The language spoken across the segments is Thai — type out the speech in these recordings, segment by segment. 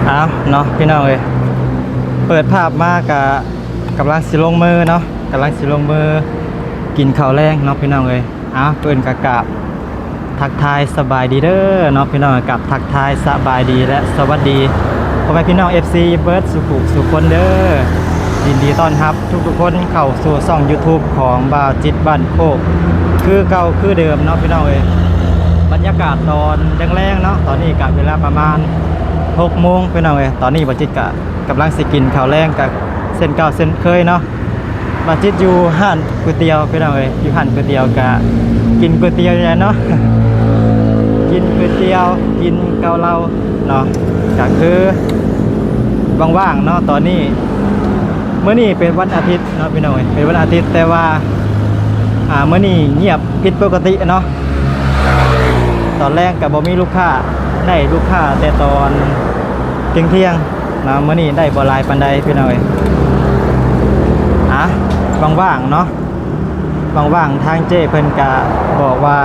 เอาเนาะพี่น้องเลยเปิดภาพมากกับกำลังสิลงมือเนาะกำลังสิลงมือกินข้าวแรงเนาะพี่น้องเลยเอาเปิดกะทักทายสบายดีเด้อเนาะพี่น้องกับทักทายสบายดีและสวัสดีพ่อแม่พี่น้อง FC เบิร์ดสุขคนเด้อยินดีต้อนรับทุกคนเข้าสู่ช่อง YouTube ของบ่าวจิตบ้านโคกคือเก่าคือเดิมเนาะพี่น้องเลยบรรยากาศตอนแรงๆเนาะตอนนี้กับเวลาประมาณ6 โมงพี่น้องเลยตอนนี้บ่าวจิตกำลังสิกินข้าวแรงกับเส้นเก่าเส้นเคยเนาะบ่าวจิตอยู่ห้านก๋วยเตี๋ยวพี่น้องเลยอยู่ห้านก๋วยเตี๋ยวกับกินก๋วยเตี๋ยวเนี่ยเนาะ กินก๋วยเตี๋ยวกินเกาเหลาเนาะก็คือว่างๆเนาะตอนนี้เมื่อนี้เป็นวันอาทิตย์เนาะพี่น้องเป็นวันอาทิตย์แต่ว่าเมื่อนี้เงียบผิดปกติเนาะตอนแรกกับบ่มีลูกค้าได้ลูกค้าแต่ตอนเที่ยงๆนะเมื่อนี้ได้บ่หลายปานใดพี่น้องว่างๆเนาะว่างๆทางเจ้เพิ่นก็บอกว่า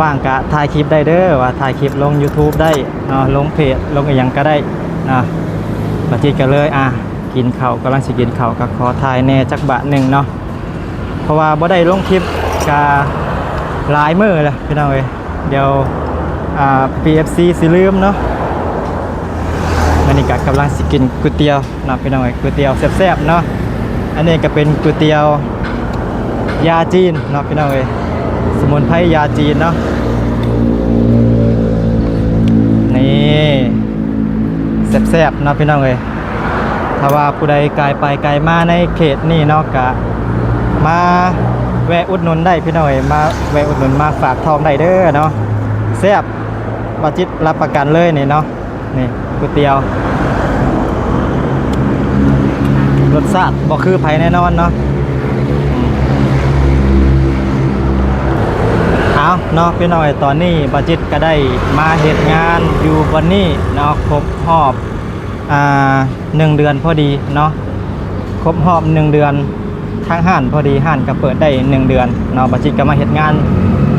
ว่างกะถ่ายคลิปได้เด้อว่าถ่ายคลิปลง YouTube ได้เนาะลงเพจลงอย่างก็ได้นะบัดนี้ก็เลยกินข้าวกำลังสิกินข้าวก็ขอถ่ายแน่จักบะหนึ่งเนาะเพราะว่าบ่ได้ลงคลิปกะหลายมื้อแล้วพี่น้องเอ้ยเดี๋ยวPFC สิลืมเนาะอันนี้ก็กำลังสิกินก๋วยเตี๋ยวนะพี่น้องเอ้ยก๋วยเตี๋ยวแซ่บๆเนาะอันนี้ก็เป็นก๋วยเตี๋ยวยาจีนเนาะพี่น้องเอ้ยสมุนไพรยาจีนเนาะนี่แซ่บๆเนาะพี่น้องเอ้ยถ้าว่าผู้ใดไกลไปไกลมาในเขตนี่เนาะกะมาแวะอุดหนุนได้พี่น้องเอ้ยมาแวะอุดหนุนมาฝากทองได้เด้อเนาะแซ่บบ่าวจิตรับประกันเลยนี่เนาะนี่ก๋วยเตี๋ยวรสชาติบ่คือไผแน่นอนเนาะเนาะพี่น้อยตอนนี้บ่าวจิตก็ได้มาเหตุงานอยู่วันนี้เนาะครบรอบ1 เดือนพอดีเนาะครบรอบ1 เดือนทางห้านพอดีห้านก็เปิดได้1 เดือนเนาะบ่าวจิตก็มาเหตุงาน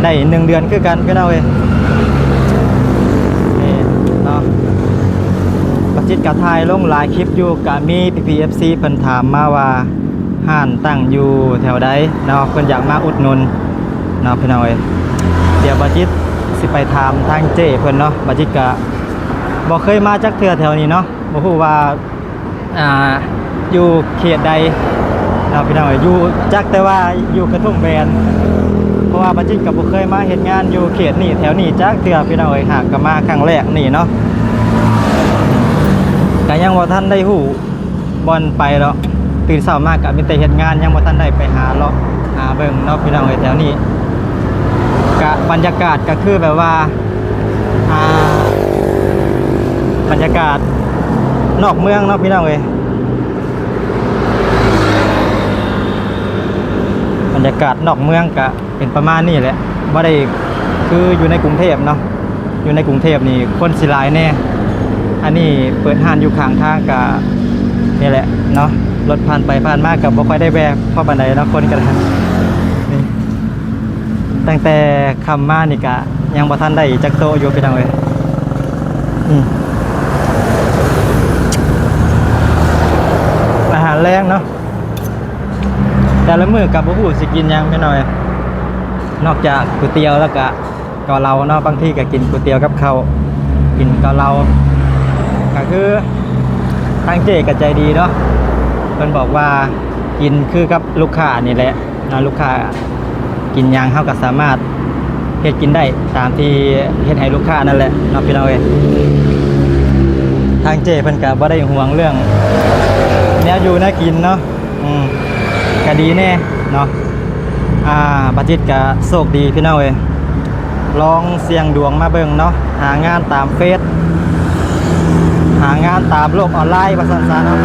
ได้1 เดือนคือกันพี่น้อยนี่เนาะบ่าวจิตก็ถ่ายลงหลายคลิปอยู่ก็มี PPFC เพิ่นถามมาว่าห้านตั้งอยู่แถวใดเนาะเพิ่นอยากมาอุดหนุนเนาะพี่น้อยเดี๋ยวบ่าวจิตสิไปถามทางเจ้เพิ่นเนาะบ่าวจิตก็บ่เคยมาจักเทื่อแถวนี้เนาะบ่ฮู้ว่าอยู่เขตใดเนาะพี่น้องอยู่จักแต่ว่าอยู่กระทุ่มแบนเพราะว่าบ่าวจิตก็บ่เคยมาเฮ็ดงานอยู่เขตนี้แถวนี้จักเทื่อพี่น้องหากก็มาครั้งแรกนี่เนาะก็ยังบ่ทันได้ฮู้บ่อนไปหรอกตื่นเช้ามาก็มีแต่เฮ็ดงานยังบ่ทันได้ไปหาเลาะหาเบิ่งเนาะพี่น้องแถวนี้บรรยากาศก็คือแบบว่าบรรยากาศนอกเมืองเนาะพี่น้องบรรยากาศนอกเมืองก็เป็นประมาณนี้แหละบ่ได้คืออยู่ในกรุงเทพเนาะอยู่ในกรุงเทพนี่คนสิหลายแน่อันนี้เปิดห้านอยู่ข้างทางก็นี่แหละเนาะรถผ่านไปผ่านมาก็บ่ค่อยได้แวะเพราะบันไดเนาะคนกันตั้งแต่คำมานี่กะยังบ่ทันได้จักโตอยู่พี่น้องเอ้ยอาหารแรงเนาะแต่ละมื้อกับบ่ฮู้สิกินหยังพี่น้อยนอกจากก๋วยเตี๋ยวแล้วก็เกาเหลาเนาะบางทีก็กินก๋วยเตี๋ยวกับข้าวกินเกาเหลาก็คือทางเจ๊ก็ใจดีเนาะเพิ่นบอกว่ากินคือกับลูกค้านี่แหละนะลูกค้ากินยางเขาก็สามารถเฮ็ดกินได้ตามที่เฮ็ดให้ลูกค้านั่นแหละเนาะพี่น้องเอ้ยทางเจเพิ่นก็บ่ได้ห่วงเรื่องแนวอยู่น่ากินเนาะก็ดีแน่เนาะบัดจิตก็โชคดีพี่น้องเอ้ยลองเสี่ยงดวงมาเบิ่งเนาะหางานตามเฟซหางานตามโลกออนไลน์ว่าซั่นๆเนาะ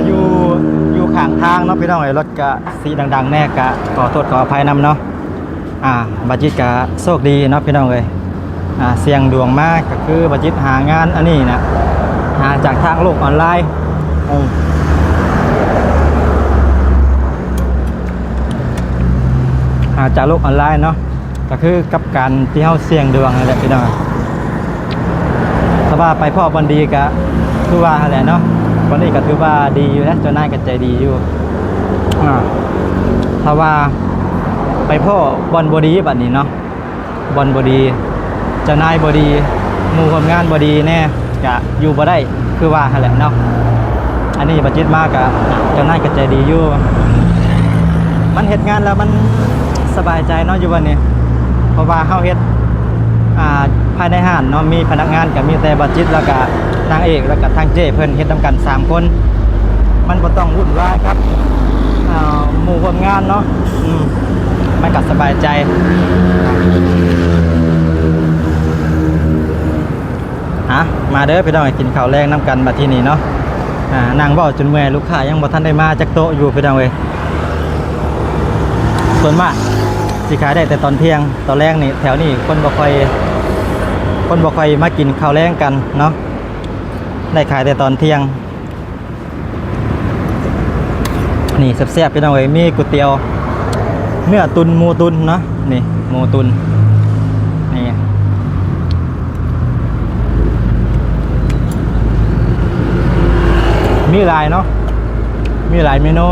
อยู่ข้างทางเนาะพี่น้องไอ้รถกะสีดังๆแน่กะขอโทษขออภัยนำเนาะบัดจิตกะโชคดีเนาะพี่น้องเอ้ยเสี่ยงดวงมากก็คือบัดจิตหางานอันนี้นะหาจากทางโลกออนไลน์หาจากโลกออนไลน์เนาะก็คือกับการที่เฮาเสี่ยงดวงนั่นแหละพี่น้อง เ ถ้าว่าไปพ่อบอลดีก็คือว่าอะไรเนาะบอลนี้ก็ถือว่าดีอยู่นะเจ้านายก็ใจดีอยู่ถ้าว่าไปพ่อบอลบอดีแบบนี้เนาะบอลบอดีเจ้านายบอดีหมู่คนงานบอดีแน่จะอยู่บ่ได้คือว่าอะไรเนาะอันนี้บัจจิตมากอะเจ้านายก็ใจดีอยู่มันเฮ็ดงานแล้วมันสบายใจเนาะอยู่วันนี้เพราะว่าเฮาเฮ็ดภายในห้างเนาะมีพนักงานกับมีแต่บัจจิตแล้วก็นางเอกแล้วก็ทางเจ้เพิ่นเฮ็ดนำกัน3คนมันบ่ต้องวุ่นวายครับหมู่คนงานเนาะมันก็สบายใจมาเด้อพี่น้องกินข้าวแรงน้ำกันมาที่นี่เนาะนางบอกจนเมื่อยลูกค้ายังบ่ทันได้มาจากโต๊ะอยู่พี่น้องเอ้ยส่วนมากสิขายได้แต่ตอนเที่ยงตอนแรกนี่แถวนี้คนบ่ค่อยมากินข้าวแรงกันเนาะได้ขายแต่ตอนเที่ยงนี่แซ่บๆพี่น้องเอ้ยมีก๋วยเตี๋ยวเนื้อตุนหมูตุนเนาะนี่หมูตุนนี่มีหลายเนาะมีหลายเมนู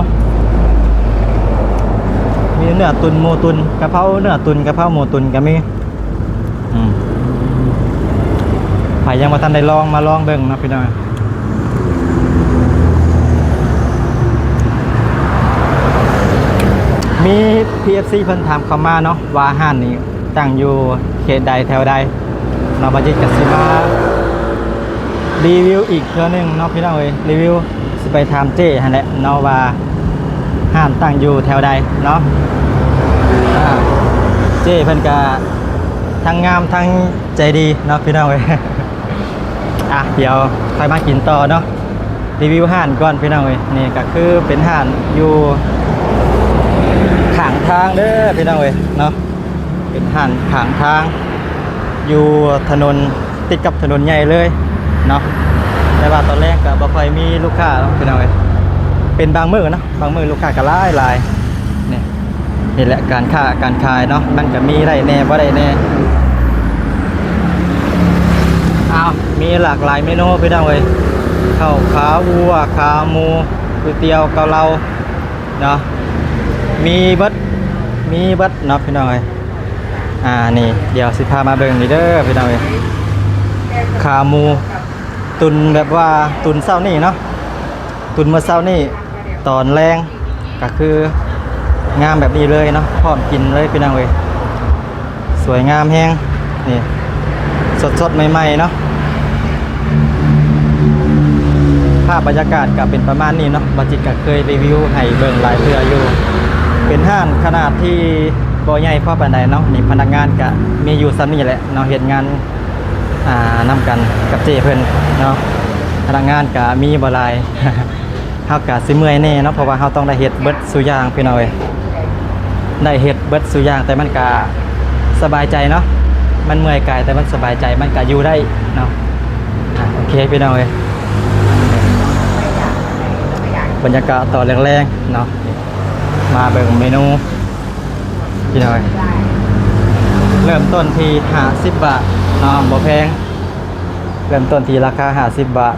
มีเนื้อตุนหมูตุนกะเพราเนื้อตุนกะเพราหมูตุนก็มีใครยังมาทันได้ลองมาลองเบิ่งนะพี่น้องมี PFC เพิ่นถามเข้ามาเนาะว่าห้านนี้ตั้งอยู่เขตใดแถวใดเราบัจจิตกับสิมารีวิวอีกเทื่อนึงเนาะพี่น้องเอ้ยรีวิวสิไปถามเจ้หั่นแหละเนาะว่าห้านตั้งอยู่แถวใดเนาะเจ้เพิ่นก็ทั้งงามทั้งใจดีเนาะพี่น้องเอ้ยเดี๋ยวค่อยมากินต่อเนาะรีวิวห้านก่อนพี่น้องเอ้ยนี่ก็คือเป็นห้านอยู่ข้างทางเด้อพี่น้องเอ้ยเนาะเป็นห้านข้างทางอยู่ถนนติดกับถนนใหญ่เลยเนาะแต่ว่าตอนแรกก็บ่ค่อยมีลูกค้าพี่น้องเอ้ยเป็นบางมื้อเนาะบางมื้อลูกค้าก็หลายนี่แหละการค้าการขายเนาะมันก็มีได้แน่บ่ได้แน่มีหลากหลายเมนูพี่น้องเอ้ยข้าวขาวัวขาหมูก๋วยเตี๋ยวเกาเหลาเนาะมีเบิดเนาะพี่น้องเอ้ยนี่เดี๋ยวสิพามาเบิ่งนี่เด้อพี่น้องเอ้ยขาหมูตุนแบบว่าตุนเช้านี่เนาะตุนเมื่อเช้านี่ตอนแรงก็คืองามแบบนี้เลยเนาะพร้อมกินเลยพี่น้องเอ้ยสวยงามแฮงนี่สดๆใหม่ๆเนาะภาพบรรยากาศก็เป็นประมาณนี้เนาะบัจจิตก็เคยรีวิวให้เบิ่งหลายเทื่ออยู่เป็นห้างขนาดที่บ่ใหญ่พอปานใดเนาะนี่พนักงานก็มีอยู่ซ้ำนี่แหละเนาะเฮ็ดงานนำกันกับเจ้เพิ่นเนาะพนักงานก็มีบ่หลาย เฮาก็สิเมื่อยแน่เนาะเพราะว่าเฮาต้องได้เฮ็ดเบิดซุอย่างพี่น้องเอ้ยได้เฮ็ดเบิดซุอย่างแต่มันก็สบายใจเนาะมันเมื่อยกายแต่มันสบายใจมันก็อยู่ได้เนาะโอเคพี่น้องเอ้ยบรรยากาศตอนแรงๆเนาะมาเบิ่งเมนูพี่น้องเริ่มต้นที่50 บาทเนาะบ่แพงเริ่มต้นที่ราคา50 บาท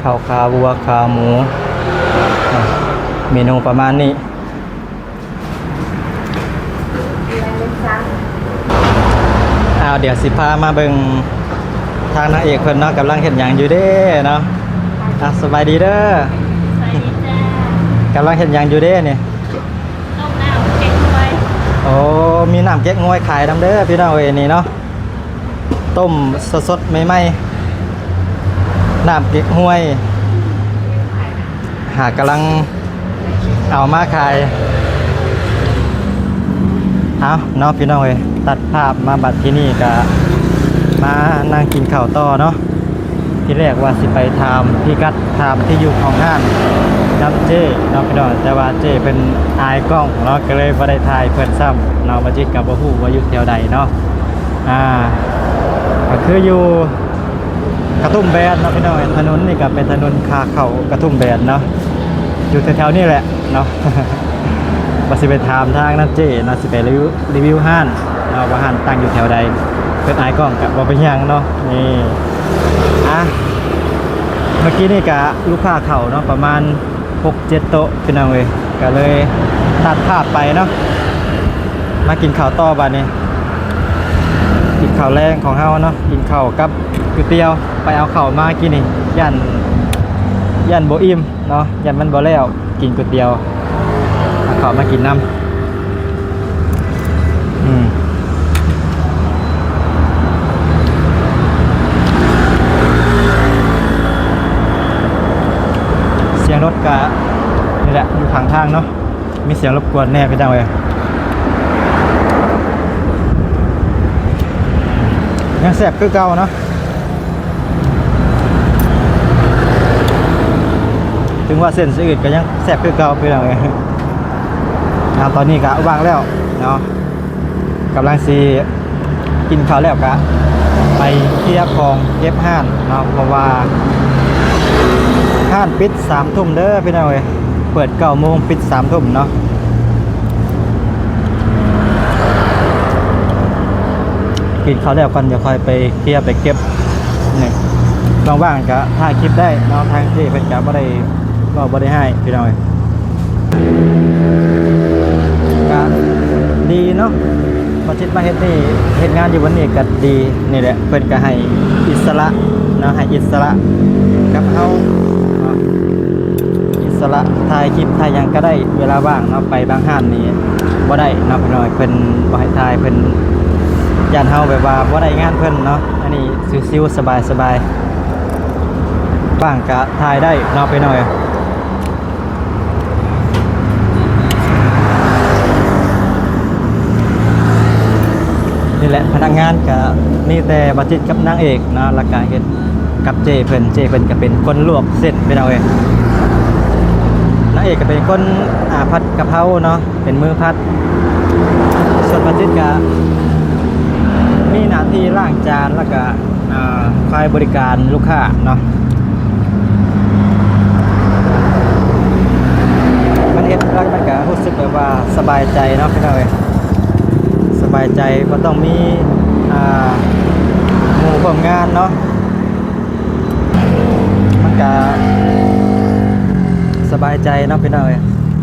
ข้าวขาวัวขาหมูเมนูประมาณนี้เดี๋ยวสิพามาเบิ่งทางนางเอกเพิ่นเนาะกำลังเฮ็ดหยังอยู่เด้เนาะสบายดีเด้อกำลังเฮ็ดหยังอยู่เด้นี่ต้มน้ำเก๊กฮวยโอ้มีน้ำเก๊กฮวยขายนำเด้อพี่น้องเอ้ยนี่เนาะต้มสดๆใหม่ๆน้ำเก๊กฮวยกำลังเอามาขายเนาะพี่น้องเอ้ยตัดภาพมาบัดที่นี่ก็มานั่งกินข้าวต่อเนาะที่แรกว่าสิไปถามพี่กัดถามที่อยู่ของห้างน้ำเจ้เนาะพี่น้องแต่ว่าเจ้เป็นอายกล้องเนาะก็เลยบ่ได้ถ่ายเพิ่นซ้ำเนาะบัดจิตก็บ่ฮู้ว่าอยู่แถวใดเนาะก็คืออยู่กระทุ่มแบนเนาะพี่น้องถนนนี่ก็เป็นถนนขาเข้ากระทุ่มแบนเนาะอยู่แถวๆนี้แหละเนาะ ว่าสิไปถามทางนั่นเจ้เนาะสิไปรีวิวห้านเนาะว่าห้านตั้งอยู่แถวใดเพิ่นอายกล้องกับบ่เป็นหยังเนาะนี่ อ่ะเมื่อกี้นี่กะลูกค้าเข่าเนาะประมาณ 6-7 โต๊ะพี่น้องเลยก็เลยตัดภาพไปเนาะมากินข้าวต่อบัดนี้กินข้าวแรงของเฮาเนาะกินข้าวกับก๋วยเตี๋ยวไปเอาข้าวมากินนี่ยันบ่อิ่มเนาะยันมันบ่แล้วกินก๋วยเตี๋ยวเอาข้าวมากินน้ำเสียงรถกะนี่แหละอยู่ทางทางเนาะมีเสียงรบกวนแน่พี่จังเลยยังแสบคือเก่าเนาะถึงว่าเส้นสะอืดก็ยังแสบคือเก่าพี่จังเลยตอนนี้กะวางแล้วเนาะกำลังซีกินข้าวแล้วกะไปเคลียร์ของเก็บห้านเนาะเพราะว่าห้านปิด3 ทุ่มเด้อพี่น้องเอ้ยเปิด9 โมงปิด3 ทุ่มเนาะกินข้าวแล้วกันเดี๋ยวค่อยไปเคลียร์ไปเก็บนี่ว่างๆก็ถ่ายคลิปได้เนาะทางที่เป็นก็บ่ได้ให้พี่น้องเอ้ยก็ดีเนาะมาชิดมาเฮ็ดนี่เฮ็ดงานอยู่วันนี้ก็ดีนี่แหละเพิ่นก็ให้อิสระเนาะให้อิสระกับเฮาอิสระถ่ายคลิปถ่ายหยังก็ได้เวลาว่างเนาะไปบางห้านนี่บ่ได้เนาะพี่น้อยเพิ่นบ่ให้ถ่ายเพิ่นย่านเฮาแบบว่าบ่ได้งานเพิ่นเนาะอันนี้ชิวๆสบายๆว่างก็ถ่ายได้เนาะพี่น้อยนี่แหละพนักงานก็มีแต่บัจิตกับนางเอกเนาะแล้วก็เฮ็ดกับเจเพิ่นก็เป็นคนลวกเส้นพี่น้อยนางเอกก็เป็นคนผัดกะเพราเนาะเป็นมือผัดส่วนบัจิตก็มีหน้าที่ล้างจานแล้วก็คอยบริการลูกค้าเนาะมันเฮ็ดแล้วมันก็รู้สึกแบบว่าสบายใจเนาะพี่น้อยสบายใจก็ต้องมีหมู่ร่วมงานเนาะมันก็สบายใจเนาะพี่น้อย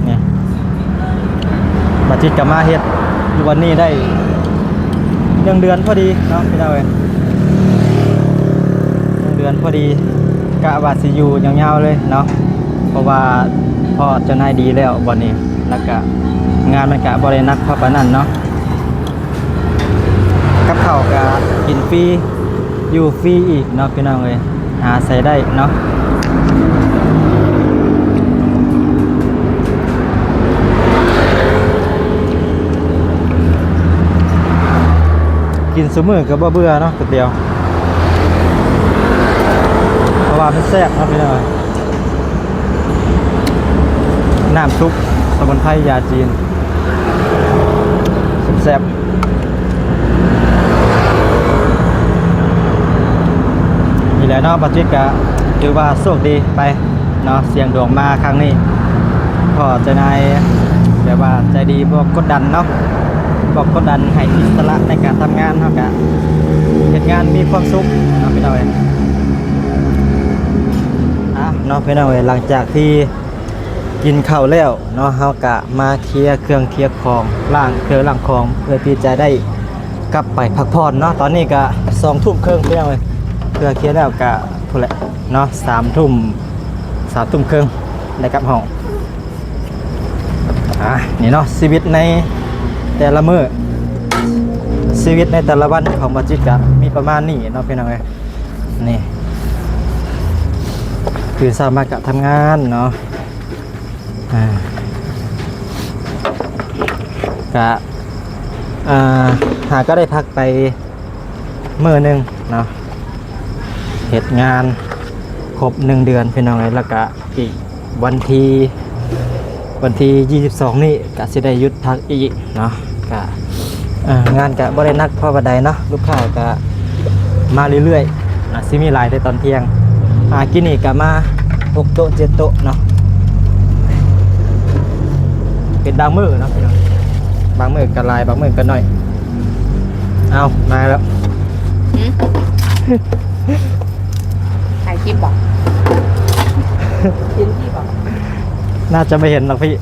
นี่บัจิตก็มาเฮ็ดอยู่วันนี้ได้1 เดือนพอดีเนาะพี่น้อย1 เดือนพอดีกะว่าสิอยู่ยาวๆเลยเนาะเพราะว่าพอเจ้านายดีแล้ววันนี้แล้วก็งานมันก็บ่ได้หนักเท่าปานนั้นเนาะกับข้าวก็กินฟรีอยู่ฟรีอีกเนาะพี่น้องเอ้ยหาใส่ได้เนาะกินซุมื้อก็บ่เบื่อเนาะก๋วยเตี๋ยวเพราะว่ามันแซ่บเนาะพี่น้องเอ้ยน้ำซุปสมุนไพรยาจีนแซ่บนี่แหละเนาะบัจิตก็ถือว่าโชคดีไปเนาะเสียงดวงมาครั้งนี้พอเจ้านายแบบว่าใจดีบ่กดดันเนาะบอกกดดันให้อิสระในการทำงานเท่ากับเหตุงานมีความสุขเนาะพี่น้อยเนาะพี่น้อยหลังจากที่กินข้าวแล้วเนาะเฮากะมาเคลียร์เครื่องเคลียร์ของล้างเครื่องล้างของเพื่อที่จะได้กลับไปพักผ่อนเนาะตอนนี้ก็2 ทุ่มครึ่งพี่น้อยเคลียร์แล้วกะพุ่นแหละเนาะ3 ทุ่มครึ่งได้กลับห้องนี่เนาะชีวิตในแต่ละมื้อชีวิตในแต่ละวันของบัจิตก็มีประมาณนี้เนาะพี่น้องเอ้ยนี่คือสามารถกะทำงานเนาะกะหาก็ได้พักไปมื้อนึงเนาะเหตุงานครบ1 เดือนพี่น้องเอ้ยแล้วก็อีกวันที่22นี่ก็สิได้หยุดพักอีกเนาะก็งานก็บ่ได้นักพอปานใดเนาะลูกค้าก็มาเรื่อยๆสิมีหลายในตอนเที่ยงกินนี่ก็มา6 โต๊ะ 7 โต๊ะเนาะเป็นบางมื้อเนาะพี่น้องบางมื้อก็หลายบางมื้อก็น้อยเอามาแล้ว คลิปบอกเห็นที่บอก น่าจะไม่เห็นหรอกพี่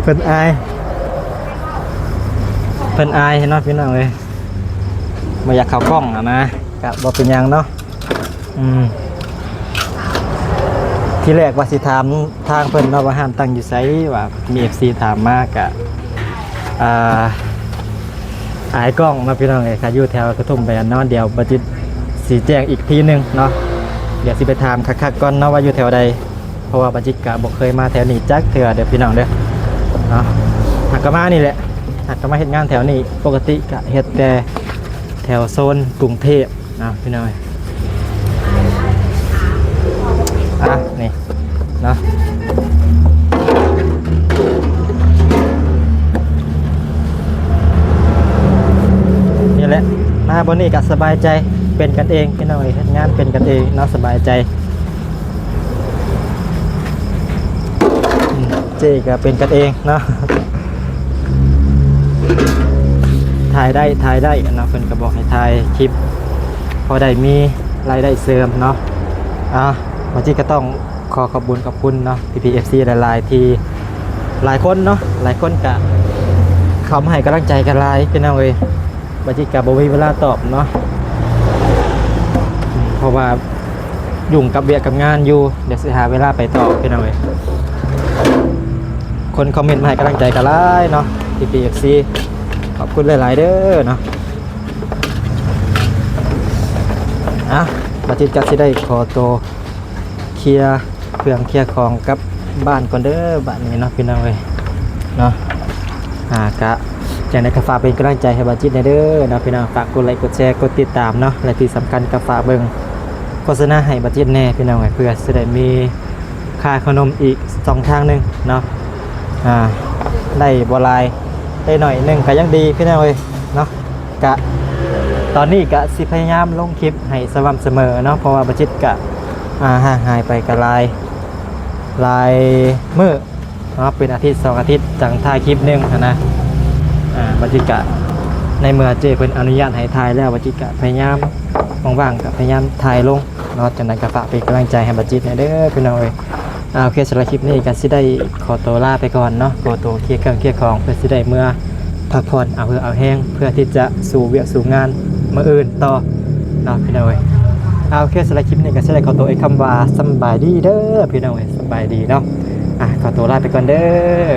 เพิ่นอายเพิ่นอายเห็นเนาะพี่น้องเลยไม่อยากเข้ากล้องอะนะกะบ่เป็นหยังเนาะที่แรกว่าสิถามทางเพิ่นเนาะว่าห้ามตั้งอยู่ไสว่ามี FC ถามมากกะอายกล้องมาพี่น้องเอ้ยค่ะอยู่แถวกระทุ่มแบนเนาะเดี๋ยวบัดจิตสิแจ้งอีกทีหนึงเนาะเดี๋ยวสิไปถามคักๆก่อนเนาะว่าอยู่แถวใดเพราะว่าบัดจิตกะบ่เคยมาแถวนี้จักเทื่อเด้อพี่น้องเด้อเนาะหักก็มานี่แหละหักก็มาเฮ็ดงานแถวนี้ปกติกะเฮ็ดแต่แถวโซนกรุงเทพนะพี่น้องนี่เนาะนี่แหละมาบนนี้ก็สบายใจเป็นกันเองพี่น้องเฮ็ดงานเป็นกันเองเนาะสบายใจเจ๊ก็เป็นกันเองเนาะถ่ายได้เนาะเพิ่นก็บอกให้ถ่ายคลิปพอได้มีรายได้เสริมเนาะวันนี้ก็ต้องขอขอบคุณเนาะ PPFC หลายๆที่หลายคนเนาะหลายคนก็เข้ามาให้กำลังใจกันหลายพี่น้องเอ้ยวันนี้ก็บ่มีเวลาตอบเนาะเพราะว่ายุ่งกับเวียกกับงานอยู่เดี๋ยวสิหาเวลาไปตอบพี่น้องเอ้ยคนคอมเมนต์มาให้กำลังใจกันหลายเนาะ PPFC ขอบคุณหลายๆเด้อเนาะบัดนี้ก็สิได้ขอตัวเคลียร์เครื่องเคลียร์ของกับบ้านก่อนเด้อบ้านนี้เนาะพี่น้องเอ้ยเนาะกะจังได๋ก็ฝากเป็นกำลังใจให้บัดจิตเด้อเนาะพี่น้องฝากกดไลค์กดแชร์กดติดตามเนาะและที่สำคัญก็ฝากเบิ่งโฆษณาให้บัดจิตแน่พี่น้องเอ้ยเพื่อสิได้มีค่าขนมอีก2ทางนึงเนาะได้บ่หลายได้หน่อยนึงก็ยังดีพี่น้องเอ้ยเนาะกะตอนนี้ก็สิพยายามลงคลิปให้สม่ำเสมอเนาะเพราะว่าบัดจิตก็ห่างหายไปกับลายมื้อเนาะเป็นอาทิตย์2อาทิตย์จังถ่ายคลิปนึงนะบัดจิตก็ในเมื่อเจเพิ่นอนุญาตให้ถ่ายแล้วบัดจิตก็พยายามว่างๆก็พยายามถ่ายลงเนาะจังนั้นก็ฝากเป็นกำลังใจให้บัดจิตเด้อพี่น้องเอ้ยโอเคสำหรับคลิปนี้ก็สิได้ขอตัวลาไปก่อนเนาะขอตัวเคลียร์เครื่องเคลียร์ของเพื่อสิได้เมื่อพักผ่อนเอาแห้งเพื่อที่จะสู่เวียกสู่งานมื้ออื่นต่อเนาะพี่น้องเอ้ยโอเคสำหรับคลิปนี้ก็สิได้ขอตัวคำว่าสบายดีเด้อพี่น้องเอ้ยสบายดีเนาะขอตัวลาไปก่อนเด้อ